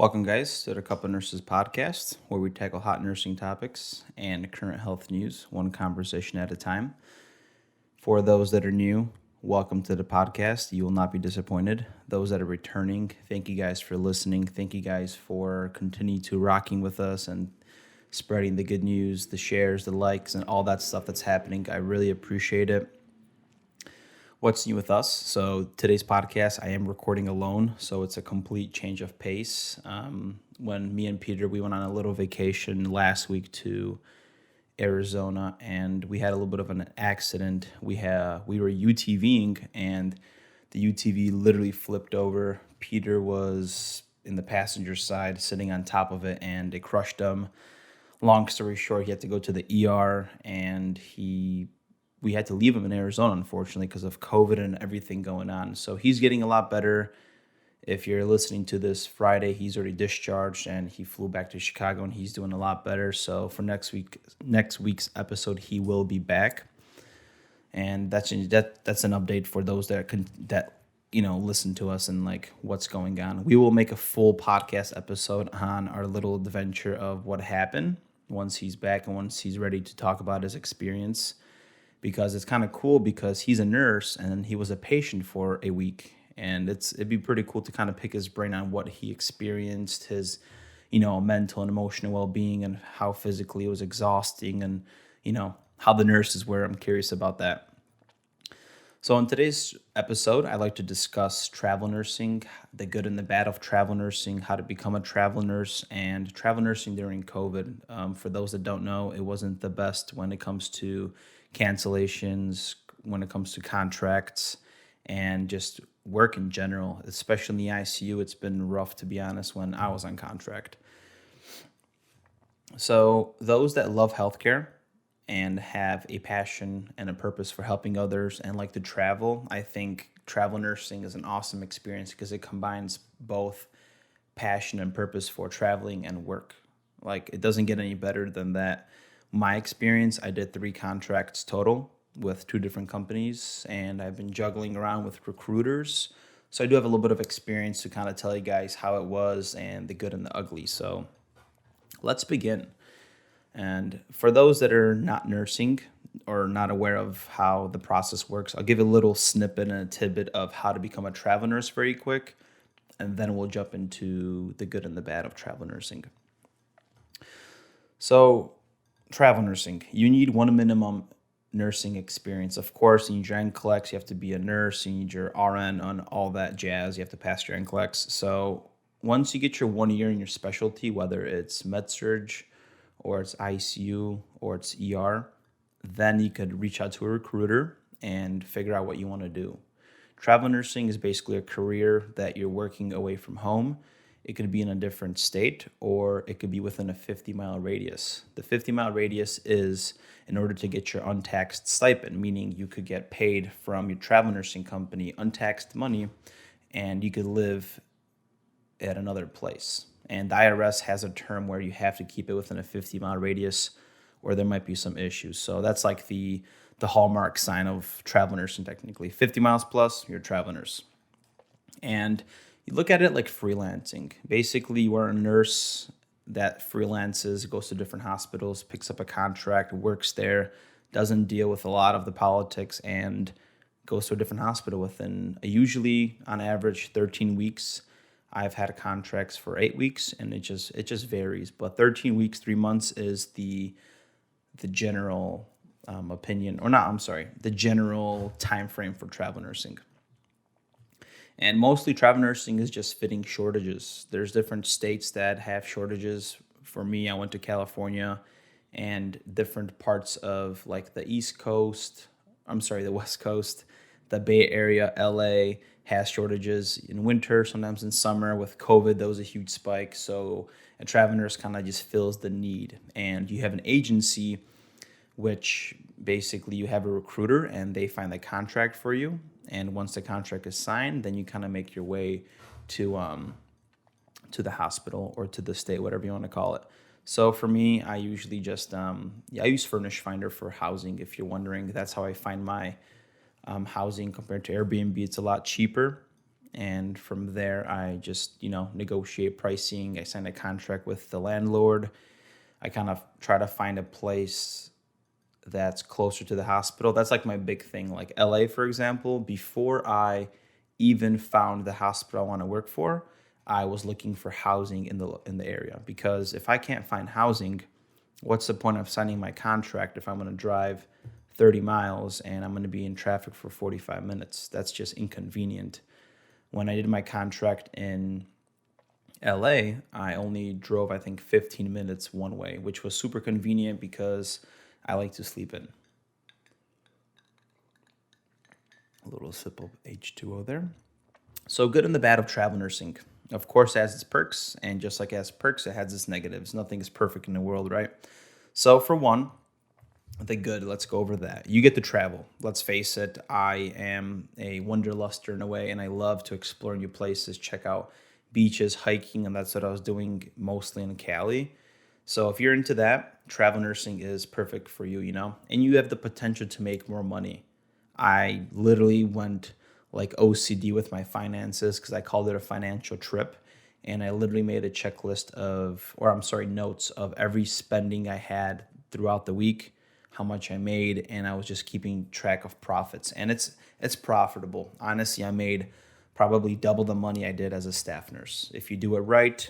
Welcome, guys, to the Couple Nurses podcast, where we tackle hot nursing topics and current health news, one conversation at a time. For those that are new, welcome to the podcast. You will not be disappointed. Those that are returning, thank you guys for listening. Thank you guys for continuing to rocking with us and spreading the good news, the shares, the likes, and all that stuff that's happening. I really appreciate it. What's new with us? So today's podcast, I am recording alone, so it's a complete change of pace. When me and Peter, we went on a little vacation last week to Arizona, and we had a little bit of an accident. We were UTVing, and the UTV literally flipped over. Peter was in the passenger side, sitting on top of it, and it crushed him. Long story short, he had to go to the ER, and we had to leave him in Arizona, unfortunately, because of COVID and everything going on. So he's getting a lot better. If you're listening to this Friday, he's already discharged and he flew back to Chicago and he's doing a lot better. So for next week's episode, he will be back. And that's an update for those that listen to us and like what's going on. We will make a full podcast episode on our little adventure of what happened once he's back and once he's ready to talk about his experience. Because it's kind of cool because he's a nurse and he was a patient for a week. And it'd be pretty cool to kind of pick his brain on what he experienced, his, mental and emotional well-being and how physically it was exhausting and, how the nurses were. I'm curious about that. So in today's episode, I'd like to discuss travel nursing, the good and the bad of travel nursing, how to become a travel nurse, and travel nursing during COVID. For those that don't know, it wasn't the best when it comes to cancellations, when it comes to contracts, and just work in general, especially in the ICU. It's been rough, to be honest, when I was on contract. So those that love healthcare and have a passion and a purpose for helping others and like to travel, I think travel nursing is an awesome experience because it combines both passion and purpose for traveling and work. Like, it doesn't get any better than that. My experience, I did 3 contracts total with 2 different companies, and I've been juggling around with recruiters. So I do have a little bit of experience to kind of tell you guys how it was and the good and the ugly. So let's begin. And for those that are not nursing or not aware of how the process works, I'll give a little snippet and a tidbit of how to become a travel nurse very quick, and then we'll jump into the good and the bad of travel nursing. So travel nursing, you need one minimum nursing experience. Of course, you need your NCLEX, you have to be a nurse, you need your RN on all that jazz, you have to pass your NCLEX. So once you get your 1 year in your specialty, whether it's med-surg or it's ICU or it's ER, then you could reach out to a recruiter and figure out what you want to do. Travel nursing is basically a career that you're working away from home. It could be in a different state, or it could be within a 50-mile radius. The 50-mile radius is in order to get your untaxed stipend, meaning you could get paid from your travel nursing company untaxed money, and you could live at another place. And the IRS has a term where you have to keep it within a 50-mile radius, or there might be some issues. So that's like the hallmark sign of travel nursing, technically. 50 miles plus, you're a travel nurse. And you look at it like freelancing. Basically, you are a nurse that freelances, goes to different hospitals, picks up a contract, works there, doesn't deal with a lot of the politics, and goes to a different hospital within usually, on average, 13 weeks. I've had contracts for 8 weeks, and it just varies. But 13 weeks, 3 months is the general opinion, or not. I'm sorry, the general time frame for travel nursing. And mostly travel nursing is just fitting shortages. There's different states that have shortages. For me, I went to California, and different parts of like the the West Coast, the Bay Area, LA has shortages in winter, sometimes in summer. With COVID, there was a huge spike. So a travel nurse kind of just fills the need. And you have an agency, which basically you have a recruiter and they find the contract for you. And once the contract is signed, then you kind of make your way to the hospital or to the state, whatever you want to call it. So for me, I usually just I use Furnish Finder for housing. If you're wondering, that's how I find my housing compared to Airbnb. It's a lot cheaper, And from there, I just, negotiate pricing. I sign a contract with the landlord. I kind of try to find a place that's closer to the hospital. That's like my big thing. Like LA, for example, before I even found the hospital I want to work for, I was looking for housing in the area, because if I can't find housing, what's the point of signing my contract if I'm going to drive 30 miles and I'm going to be in traffic for 45 minutes? That's just inconvenient. When I did my contract in LA, I only drove, I think, 15 minutes one way, which was super convenient because I like to sleep in. A little sip of H2O there. So, good and the bad of travel nursing. Of course, it has its perks, and just like it has perks, it has its negatives. Nothing is perfect in the world, right? So, for one, the good, let's go over that. You get to travel. Let's face it, I am a wanderluster in a way, and I love to explore new places, check out beaches, hiking, and that's what I was doing mostly in Cali. So if you're into that, travel nursing is perfect for you, and you have the potential to make more money. I literally went like OCD with my finances because I called it a financial trip. And I literally made a checklist notes of every spending I had throughout the week, how much I made, and I was just keeping track of profits. And it's profitable. Honestly, I made probably double the money I did as a staff nurse. If you do it right,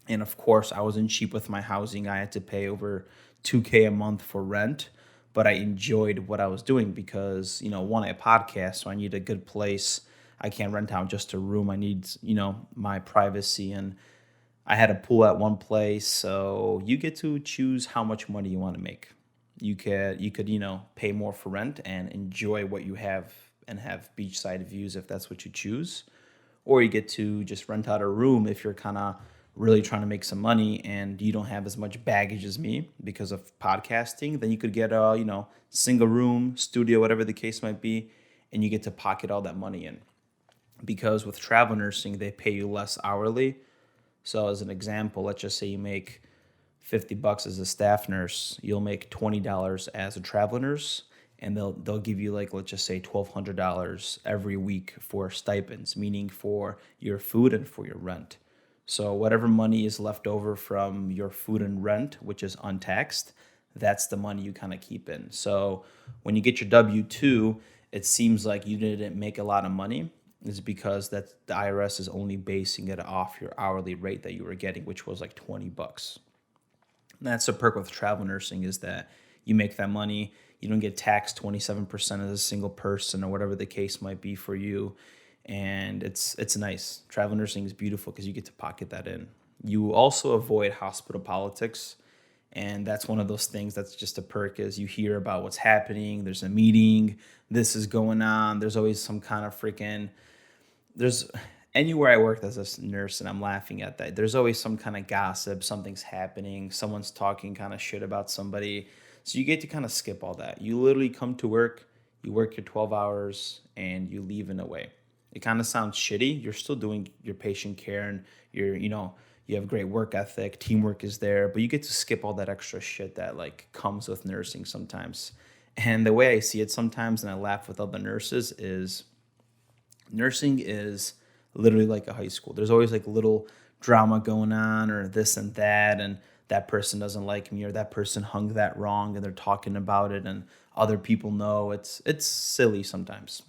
and of course, I wasn't cheap with my housing. I had to pay over 2K a month for rent, but I enjoyed what I was doing because, one, I podcast, so I need a good place. I can't rent out just a room. I need, my privacy. And I had a pool at one place, so you get to choose how much money you want to make. You could pay more for rent and enjoy what you have and have beachside views if that's what you choose, or you get to just rent out a room if you're kind of really trying to make some money and you don't have as much baggage as me because of podcasting. Then you could get a single room studio, whatever the case might be, and you get to pocket all that money in. Because with travel nursing, they pay you less hourly. So as an example, let's just say you make $50 as a staff nurse, you'll make $20 as a travel nurse, and they'll give you, like, let's just say $1,200 every week for stipends, meaning for your food and for your rent. So whatever money is left over from your food and rent, which is untaxed, that's the money you kind of keep in. So when you get your W-2, it seems like you didn't make a lot of money. Is because that the IRS is only basing it off your hourly rate that you were getting, which was like $20. And that's the perk with travel nursing, is that you make that money. You don't get taxed 27% as a single person or whatever the case might be for you. And it's nice. Travel nursing is beautiful because you get to pocket that in. You also avoid hospital politics. And that's one of those things that's just a perk, is you hear about what's happening. There's a meeting. This is going on. There's always some kind of there's anywhere I worked as a nurse, and I'm laughing at that, there's always some kind of gossip, something's happening, someone's talking kind of shit about somebody. So you get to kind of skip all that. You literally come to work, you work your 12 hours, and you leave in a way. It kind of sounds shitty. You're still doing your patient care, and you have great work ethic, teamwork is there, but you get to skip all that extra shit that like comes with nursing sometimes. And the way I see it sometimes, and I laugh with other nurses, is nursing is literally like a high school. There's always like little drama going on, or this and that person doesn't like me, or that person hung that wrong, and they're talking about it, and other people know. It's silly sometimes.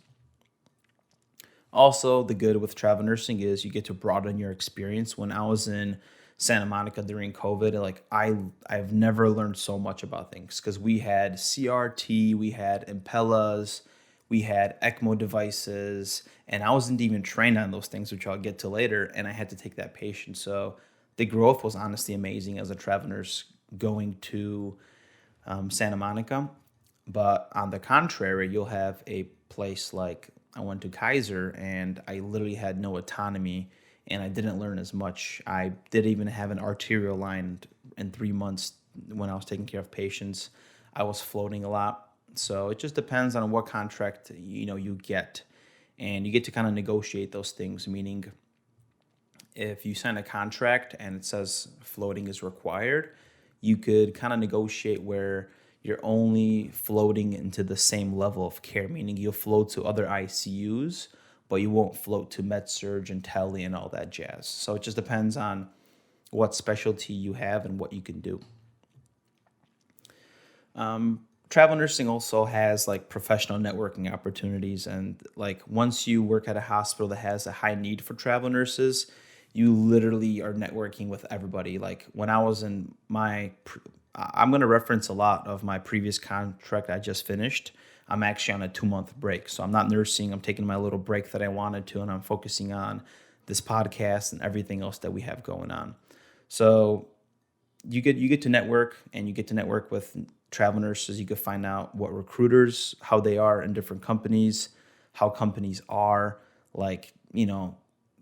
Also, the good with travel nursing is you get to broaden your experience. When I was in Santa Monica during COVID, like I've never learned so much about things, because we had CRT, we had Impellas, we had ECMO devices, and I wasn't even trained on those things, which I'll get to later, and I had to take that patient. So the growth was honestly amazing as a travel nurse going to Santa Monica. But on the contrary, you'll have a place like I went to Kaiser, and I literally had no autonomy, and I didn't learn as much. I didn't even have an arterial line in 3 months when I was taking care of patients. I was floating a lot. So it just depends on what contract you get, and you get to kind of negotiate those things. Meaning, if you sign a contract and it says floating is required, you could kind of negotiate where you're only floating into the same level of care, meaning you'll float to other ICUs, but you won't float to med surge and tele and all that jazz. So it just depends on what specialty you have and what you can do. Travel nursing also has like professional networking opportunities, and like once you work at a hospital that has a high need for travel nurses, you literally are networking with everybody. Like when I was in I'm going to reference a lot of my previous contract I just finished. I'm actually on a 2 month break, so I'm not nursing. I'm taking my little break that I wanted to, and I'm focusing on this podcast and everything else that we have going on. So you get to network, and you get to network with travel nurses. You can find out what recruiters, how they are in different companies, how companies are. Like,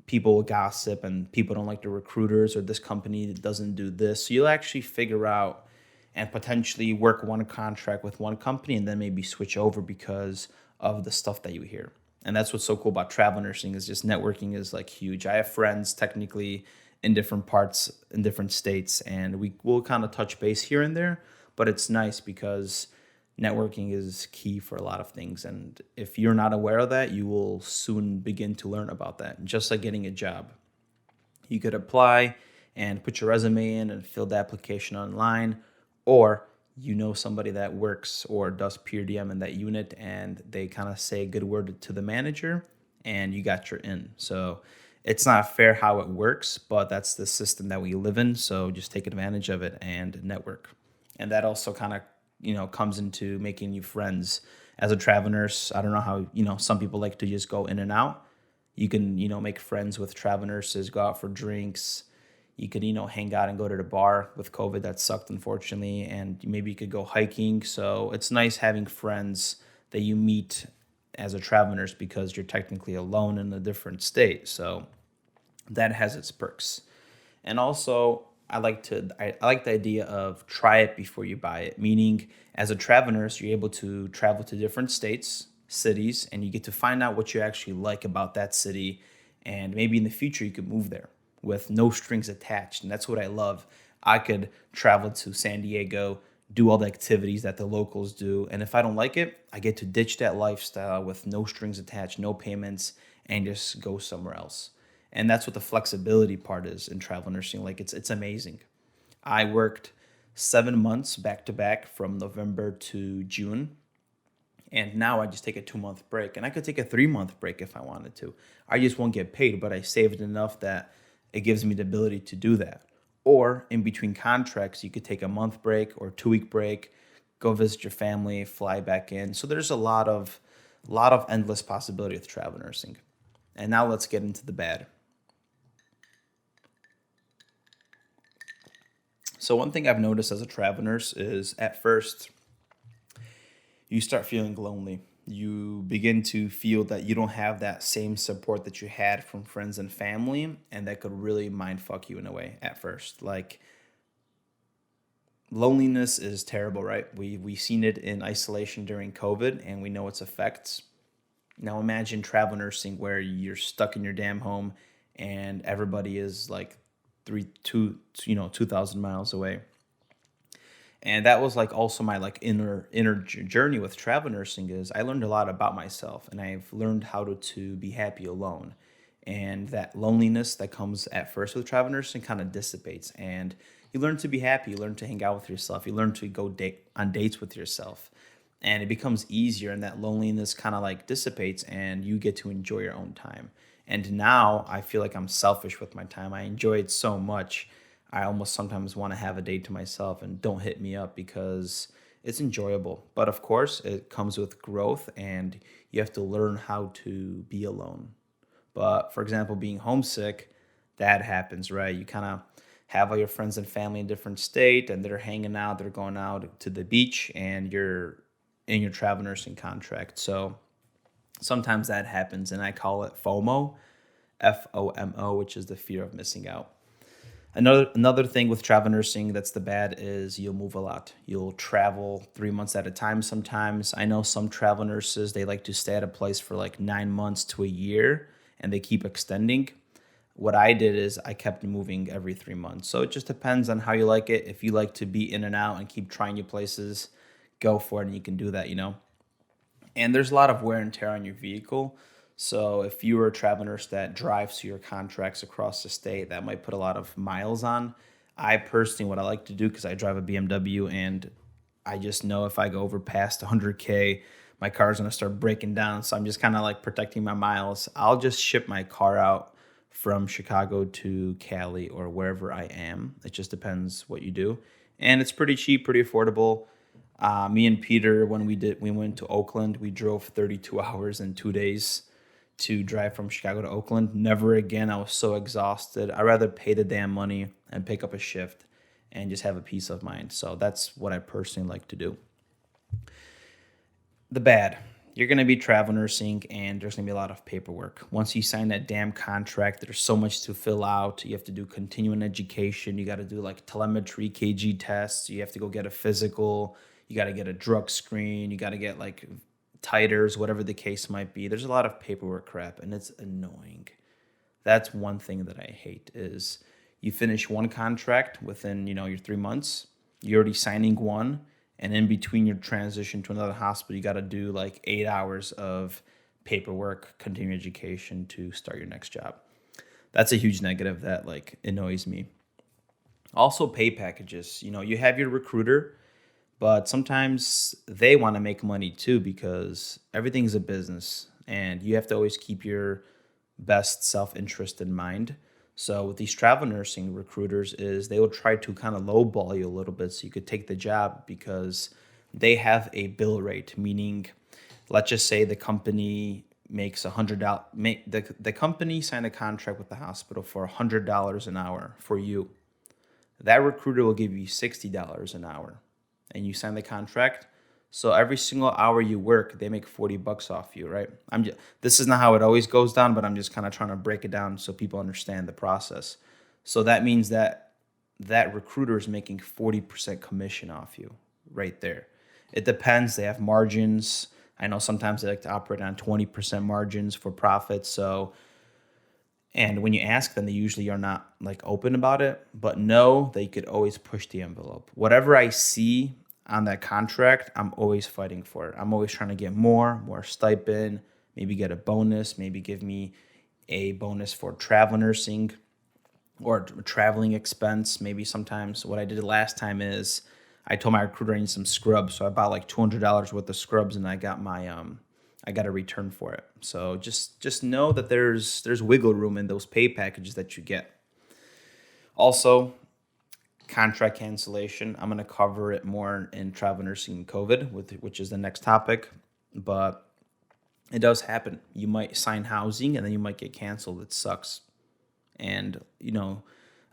people gossip and people don't like the recruiters, or this company doesn't do this. So you'll actually figure out and potentially work one contract with one company and then maybe switch over because of the stuff that you hear. And that's what's so cool about travel nursing, is just networking is like huge. I have friends technically in different parts, in different states, and we will kind of touch base here and there, but it's nice because networking is key for a lot of things. And if you're not aware of that, you will soon begin to learn about that. Just like getting a job, you could apply and put your resume in and fill the application online, or somebody that works or does peer DM in that unit, and they kind of say a good word to the manager, and you got your in. So it's not fair how it works, but that's the system that we live in. So just take advantage of it and network. And that also kind of comes into making new friends as a travel nurse. I don't know how some people like to just go in and out. You can make friends with travel nurses, go out for drinks. You could hang out and go to the bar. With COVID, that sucked, unfortunately, and maybe you could go hiking. So it's nice having friends that you meet as a travel nurse, because you're technically alone in a different state. So that has its perks. And also, I like the idea of try it before you buy it. Meaning, as a travel nurse, you're able to travel to different states, cities, and you get to find out what you actually like about that city. And maybe in the future you could move there with no strings attached. And that's what I love. I could travel to San Diego, do all the activities that the locals do, and if I don't like it, I get to ditch that lifestyle with no strings attached, no payments, and just go somewhere else. And that's what the flexibility part is in travel nursing. Like, it's amazing. I worked 7 months back to back from November to June. And now I just take a 2 month break. And I could take a 3 month break if I wanted to. I just won't get paid, but I saved enough that it gives me the ability to do that. Or in between contracts, you could take a month break or 2 week break, go visit your family, fly back in. So there's a lot of endless possibility with travel nursing. And now let's get into the bad. So one thing I've noticed as a travel nurse is, at first you start feeling lonely. You begin to feel that you don't have that same support that you had from friends and family, and that could really mind fuck you in a way at first. Like, loneliness is terrible, right? We seen it in isolation during COVID, and we know its effects. Now imagine travel nursing where you're stuck in your damn home, and everybody is like 2,000 miles away. And that was like also my like inner journey with travel nursing. Is I learned a lot about myself, and I've learned how to be happy alone. And that loneliness that comes at first with travel nursing kind of dissipates, and you learn to be happy. You learn to hang out with yourself. You learn to go date on dates with yourself, and it becomes easier. And that loneliness kind of like dissipates, and you get to enjoy your own time. And now I feel like I'm selfish with my time. I enjoy it so much. I almost sometimes want to have a day to myself, and don't hit me up, because it's enjoyable. But of course, it comes with growth, and you have to learn how to be alone. But for example, being homesick, that happens, right? You kind of have all your friends and family in different state, and they're hanging out, they're going out to the beach, and you're in your travel nursing contract. So sometimes that happens, and I call it FOMO, FOMO, which is the fear of missing out. Another thing with travel nursing that's the bad is you'll move a lot. You'll travel 3 months at a time sometimes. I know some travel nurses, they like to stay at a place for like 9 months to a year, and they keep extending. What I did is I kept moving every 3 months. So it just depends on how you like it. If you like to be in and out and keep trying new places, go for it, and you can do that. And there's a lot of wear and tear on your vehicle. So if you are a travel nurse that drives to your contracts across the state, that might put a lot of miles on. I personally, what I like to do, because I drive a BMW and I just know if I go over past 100K, my car's gonna start breaking down. So I'm just kind of like protecting my miles. I'll just ship my car out from Chicago to Cali or wherever I am. It just depends what you do. And it's pretty cheap, pretty affordable. Me and Peter, when we went to Oakland, we drove 32 hours in 2 days to drive from Chicago to Oakland. Never again. I was so exhausted. I'd rather pay the damn money and pick up a shift and just have a peace of mind. So that's what I personally like to do. The bad, you're going to be travel nursing and there's going to be a lot of paperwork. Once you sign that damn contract, there's so much to fill out. You have to do continuing education. You got to do like telemetry, KG tests. You have to go get a physical. You got to get a drug screen. You got to get like titers, whatever the case might be. There's a lot of paperwork crap and it's annoying. That's one thing that I hate is you finish one contract within, your 3 months, you're already signing one, and in between your transition to another hospital, you got to do like 8 hours of paperwork, continuing education to start your next job. That's a huge negative that like annoys me. Also pay packages. You have your recruiter, but sometimes they want to make money too because everything's a business and you have to always keep your best self-interest in mind. So with these travel nursing recruiters is they will try to kind of lowball you a little bit so you could take the job because they have a bill rate, meaning let's just say the company makes $100 the company signed a contract with the hospital for $100 an hour for you. That recruiter will give you $60 an hour and you sign the contract. So every single hour you work, they make $40 off you, right? This is not how it always goes down, but I'm just kind of trying to break it down so people understand the process. So that means that recruiter is making 40% commission off you right there. It depends. They have margins. I know sometimes they like to operate on 20% margins for profit. And when you ask them, they usually are not like open about it, but know they could always push the envelope. Whatever I see on that contract, I'm always fighting for it. I'm always trying to get more stipend, maybe get a bonus, maybe give me a bonus for travel nursing or traveling expense. Maybe sometimes what I did last time is I told my recruiter I need some scrubs. So I bought like $200 worth of scrubs and I got I got a return for it. So just know that there's wiggle room in those pay packages that you get. Also, contract cancellation. I'm going to cover it more in travel nursing and COVID, which is the next topic. But it does happen. You might sign housing and then you might get canceled. It sucks. And,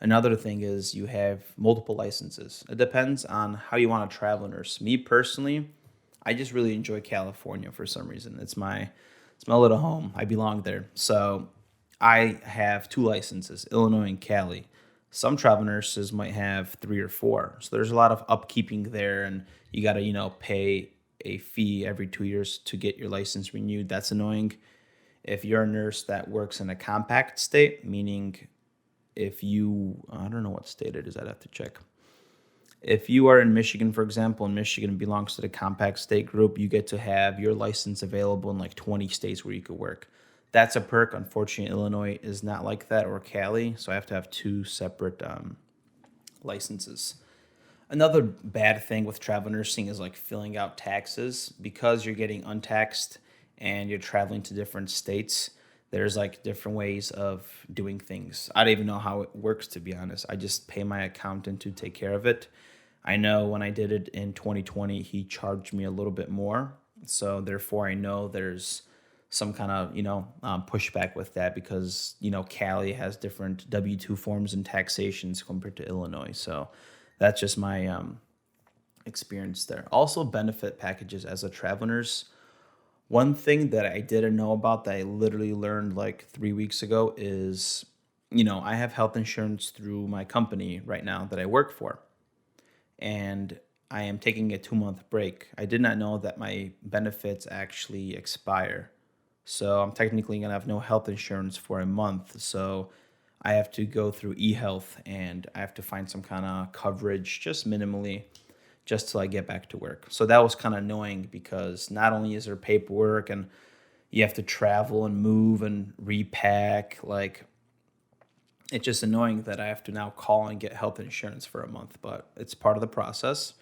another thing is you have multiple licenses. It depends on how you want to travel nurse. Me personally, I just really enjoy California for some reason. It's my little home. I belong there. So I have 2 licenses, Illinois and Cali. Some travel nurses might have 3 or 4. So there's a lot of upkeeping there and you got to, pay a fee every 2 years to get your license renewed. That's annoying. If you're a nurse that works in a compact state, meaning I don't know what state it is, I'd have to check. If you are in Michigan, for example, and Michigan belongs to the compact state group, you get to have your license available in like 20 states where you could work. That's a perk. Unfortunately, Illinois is not like that, or Cali, so I have to have 2 separate licenses. Another bad thing with travel nursing is like filling out taxes because you're getting untaxed and you're traveling to different states. There's like different ways of doing things. I don't even know how it works, to be honest. I just pay my accountant to take care of it. I know when I did it in 2020, he charged me a little bit more. So therefore, I know there's some kind of, pushback with that because, Cali has different W-2 forms and taxations compared to Illinois. So that's just my experience there. Also, benefit packages as a travel nurse. One thing that I didn't know about that I literally learned like 3 weeks ago is, I have health insurance through my company right now that I work for. And I am taking a 2-month break. I did not know that my benefits actually expire. So I'm technically going to have no health insurance for a month. So I have to go through eHealth and I have to find some kind of coverage just minimally just till I get back to work. So that was kind of annoying because not only is there paperwork and You have to travel and move and repack. Like, it's just annoying that I have to now call and get health insurance for a month, but it's part of the process.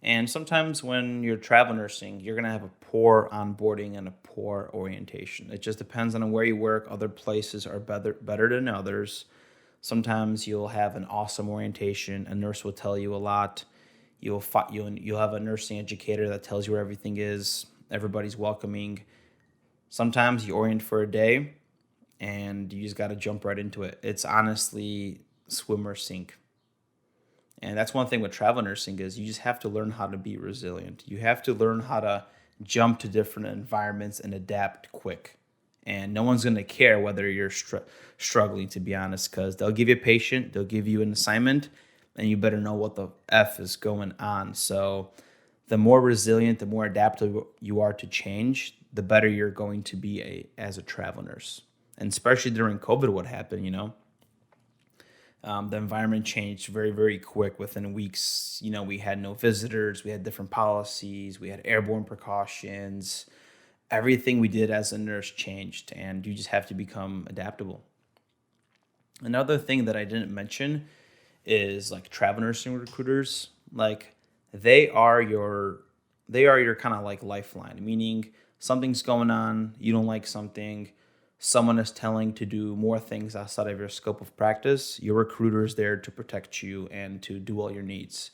And sometimes when you're travel nursing, you're going to have a poor onboarding and a poor orientation. It just depends on where you work. Other places are better than others. Sometimes you'll have an awesome orientation. A nurse will tell you a lot. You'll have a nursing educator that tells you where everything is. Everybody's welcoming. Sometimes you orient for a day and you just got to jump right into it. It's honestly swim or sink. And that's one thing with travel nursing is you just have to learn how to be resilient. You have to learn how to jump to different environments and adapt quick. And no one's going to care whether you're struggling, to be honest, because they'll give you a patient, they'll give you an assignment, and you better know what the F is going on. So the more resilient, the more adaptable you are to change, the better you're going to be as a travel nurse. And especially during COVID, what happened, the environment changed very, very quick within weeks. We had no visitors, we had different policies, we had airborne precautions. Everything we did as a nurse changed, and you just have to become adaptable. Another thing that I didn't mention is like travel nursing recruiters. Like they are your they are your kind of like lifeline, meaning something's going on, you don't like something, someone is telling to do more things outside of your scope of practice. Your recruiter is there to protect you and to do all your needs.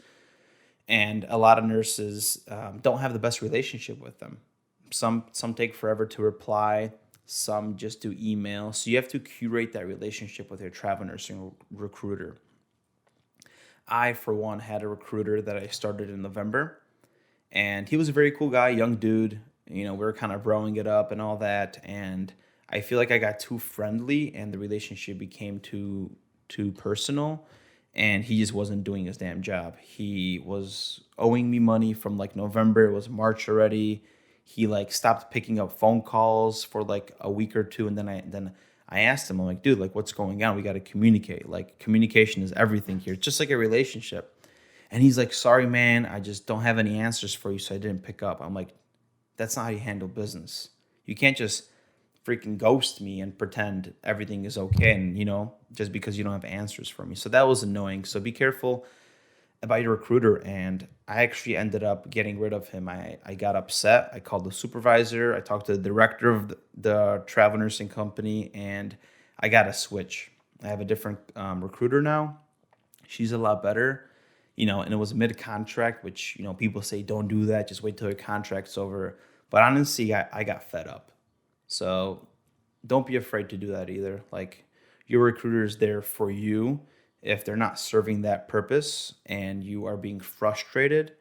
And a lot of nurses don't have the best relationship with them. Some take forever to reply. Some just do email. So you have to curate that relationship with your travel nursing recruiter. I, for one, had a recruiter that I started in November, and he was a very cool guy, young dude. We were kind of growing it up and all that, and I feel like I got too friendly, and the relationship became too personal, and he just wasn't doing his damn job. He was owing me money from like November. It was March already. He like stopped picking up phone calls for like a week or two, and then I asked him, I'm like, dude, like what's going on? We got to communicate. Like communication is everything here. It's just like a relationship. And he's like, sorry, man, I just don't have any answers for you, so I didn't pick up. I'm like, that's not how you handle business. You can't just freaking ghost me and pretend everything is okay, and just because you don't have answers for me. So that was annoying. So be careful about your recruiter. And I actually ended up getting rid of him. I got upset. I called the supervisor. I talked to the director of the travel nursing company, and I got a switch. I have a different recruiter now. She's a lot better, and it was mid contract, which, people say don't do that. Just wait till your contract's over. But honestly, I got fed up. So don't be afraid to do that either. Like your recruiter is there for you. If they're not serving that purpose and you are being frustrated,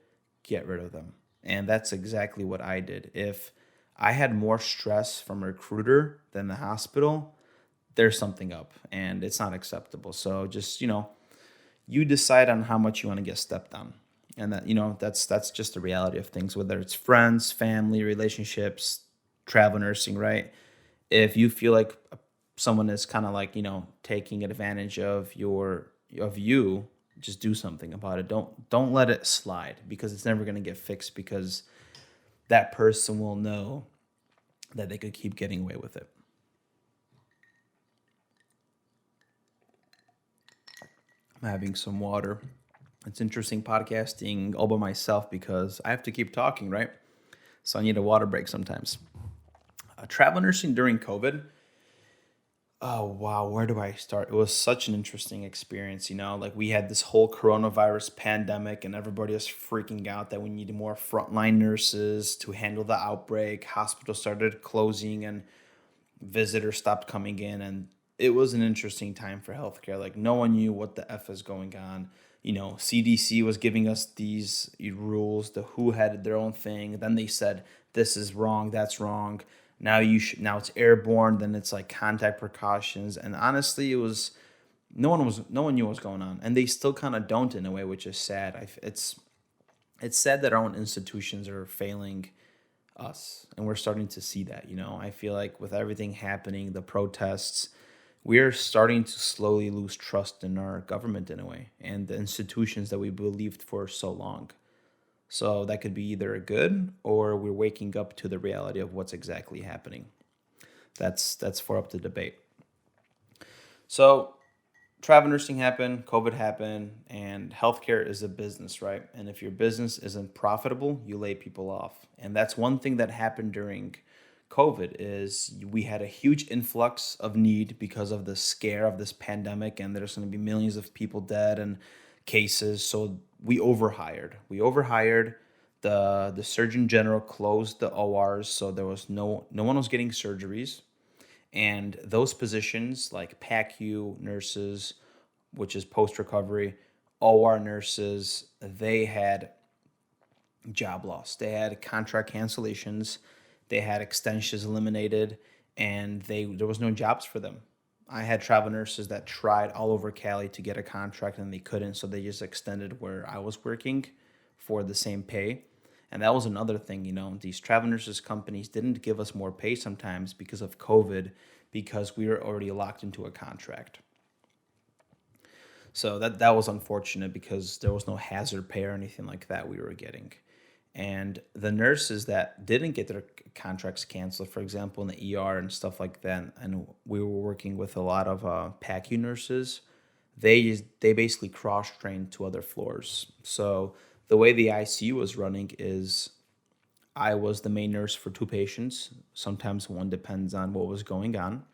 get rid of them. And that's exactly what I did. If I had more stress from a recruiter than the hospital, there's something up and it's not acceptable. So just, you decide on how much you want to get stepped on. And that's just the reality of things, whether it's friends, family, relationships, travel nursing, right? If you feel like someone is kind of like, taking advantage of you, just do something about it. Don't let it slide, because it's never going to get fixed, because that person will know that they could keep getting away with it. I'm having some water. It's interesting podcasting all by myself because I have to keep talking, right? So I need a water break sometimes. Travel nursing during COVID. Oh wow, where do I start? It was such an interesting experience, like we had this whole coronavirus pandemic and everybody was freaking out that we needed more frontline nurses to handle the outbreak. Hospitals started closing and visitors stopped coming in, and it was an interesting time for healthcare. Like no one knew what the F is going on. CDC was giving us these rules, the WHO had their own thing. Then they said this is wrong, that's wrong. Now it's airborne, then it's like contact precautions. And honestly, it was no one knew what was going on. And they still kind of don't, in a way, which is sad. It's sad that our own institutions are failing us, and we're starting to see that. I feel like with everything happening, the protests, we're starting to slowly lose trust in our government, in a way, and the institutions that we believed for so long. So that could be either a good, or we're waking up to the reality of what's exactly happening. That's for up to debate. So travel nursing happened, COVID happened, and healthcare is a business, right? And if your business isn't profitable, you lay people off. And that's one thing that happened during COVID is we had a huge influx of need because of the scare of this pandemic, and there's going to be millions of people dead and cases. So we overhired. We overhired. The Surgeon General closed the ORs, so there was no one was getting surgeries. And those positions like PACU nurses, which is post recovery, OR nurses, they had job loss. They had contract cancellations, they had extensions eliminated, and there was no jobs for them. I had travel nurses that tried all over Cali to get a contract and they couldn't, so they just extended where I was working for the same pay. And that was another thing, these travel nurses companies didn't give us more pay sometimes because of COVID, because we were already locked into a contract. So that was unfortunate because there was no hazard pay or anything like that we were getting. And the nurses that didn't get their contracts canceled, for example, in the ER and stuff like that, and we were working with a lot of PACU nurses, they basically cross trained to other floors. So the way the ICU was running is I was the main nurse for two patients. Sometimes one, depends on what was going on.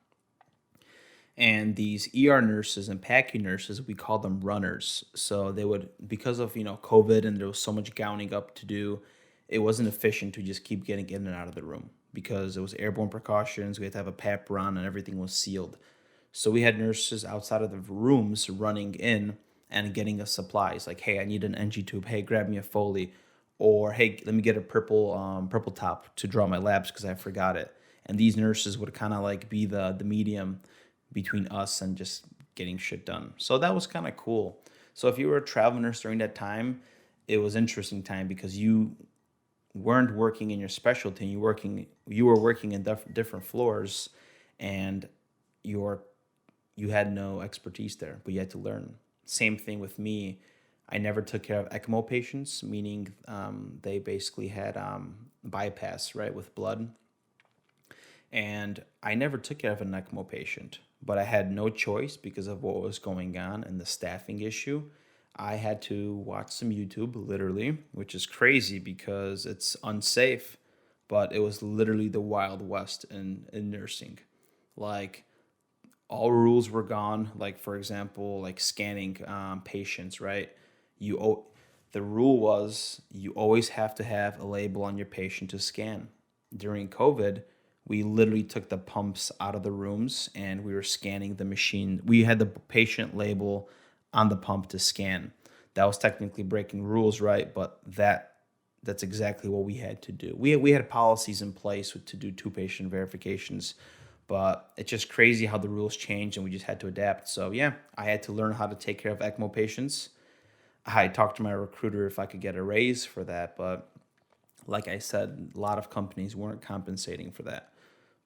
And these ER nurses and PACU nurses, we call them runners. So they would, because of COVID and there was so much gowning up to do, it wasn't efficient to just keep getting in and out of the room because it was airborne precautions. We had to have a PAP run and everything was sealed. So we had nurses outside of the rooms running in and getting us supplies like, hey, I need an NG tube. Hey, grab me a Foley, or hey, let me get a purple top to draw my labs because I forgot it. And these nurses would kind of like be the medium between us and just getting shit done. So that was kind of cool. So if you were a travel nurse during that time, it was interesting time because you weren't working in your specialty. You were working in different floors, and your you had no expertise there, but you had to learn. Same thing with me. I never took care of ECMO patients, meaning they basically had bypass, right, with blood. And I never took care of an ECMO patient, but I had no choice because of what was going on and the staffing issue. I had to watch some YouTube, literally, which is crazy because it's unsafe, but it was literally the Wild West in nursing. Like, all rules were gone. Like, for example, like scanning patients, right? You the rule was you always have to have a label on your patient to scan. During COVID, we literally took the pumps out of the rooms and we were scanning the machine. We had the patient label on the pump to scan. That was technically breaking rules, right? But that's exactly what we had to do. We had policies in place to do two patient verifications, but it's just crazy how the rules changed and we just had to adapt. So yeah, I had to learn how to take care of ECMO patients. I talked to my recruiter if I could get a raise for that, but like I said, a lot of companies weren't compensating for that.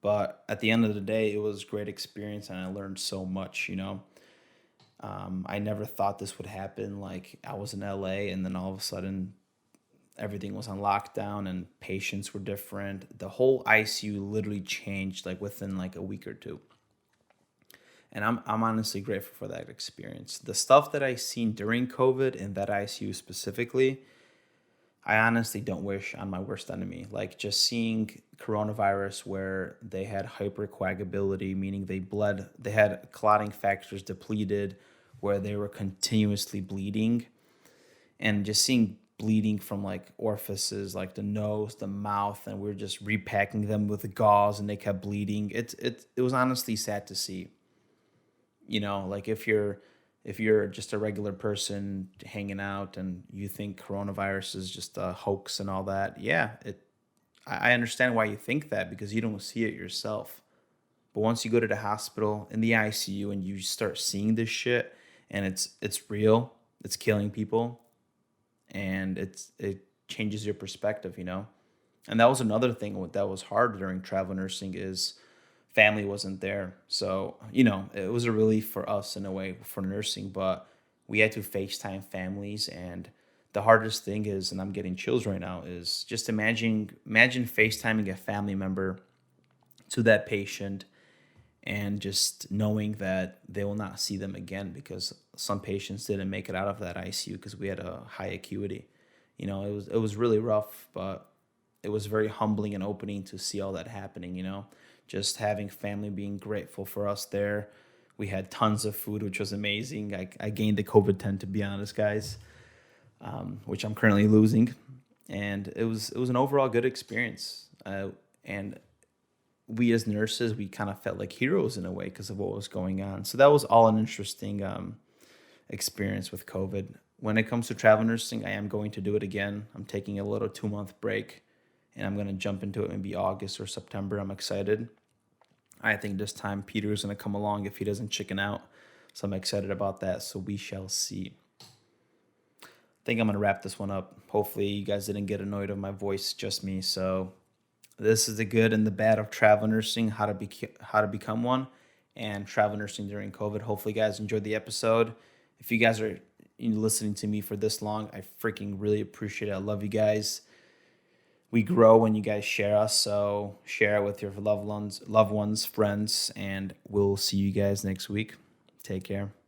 But at the end of the day, it was a great experience and I learned so much. I never thought this would happen. Like, I was in LA and then all of a sudden everything was on lockdown and patients were different. The whole ICU literally changed like within like a week or two. And I'm honestly grateful for that experience. The stuff that I seen during COVID in that ICU specifically, I honestly don't wish on my worst enemy. Like, just seeing coronavirus where they had hypercoagulability, meaning they had clotting factors depleted, where they were continuously bleeding, and just seeing bleeding from like orifices like the nose, the mouth, and we are just repacking them with gauze and they kept bleeding. It was honestly sad to see. Like, if you're just a regular person hanging out and you think coronavirus is just a hoax and all that, yeah, I understand why you think that because you don't see it yourself. But once you go to the hospital in the ICU and you start seeing this shit and it's real, it's killing people, and it changes your perspective. And that was another thing that was hard during travel nursing is family wasn't there. So, it was a relief for us in a way for nursing, but we had to FaceTime families. And the hardest thing is, and I'm getting chills right now, is just imagine FaceTiming a family member to that patient, and just knowing that they will not see them again because some patients didn't make it out of that ICU because we had a high acuity. It was really rough, but it was very humbling and opening to see all that happening. Just having family being grateful for us there. We had tons of food, which was amazing. I gained the COVID-10, to be honest, guys, which I'm currently losing, and it was an overall good experience. And we as nurses, we kind of felt like heroes in a way because of what was going on. So that was all an interesting experience with COVID. When it comes to travel nursing, I am going to do it again. I'm taking a little 2-month break, and I'm going to jump into it maybe August or September. I'm excited. I think this time Peter's going to come along if he doesn't chicken out. So I'm excited about that. So we shall see. I think I'm going to wrap this one up. Hopefully you guys didn't get annoyed of my voice, just me. So this is the good and the bad of travel nursing, how to become one, and travel nursing during COVID. Hopefully you guys enjoyed the episode. If you guys are listening to me for this long, I freaking really appreciate it. I love you guys. We grow when you guys share us, so share it with your loved ones, friends, and we'll see you guys next week. Take care.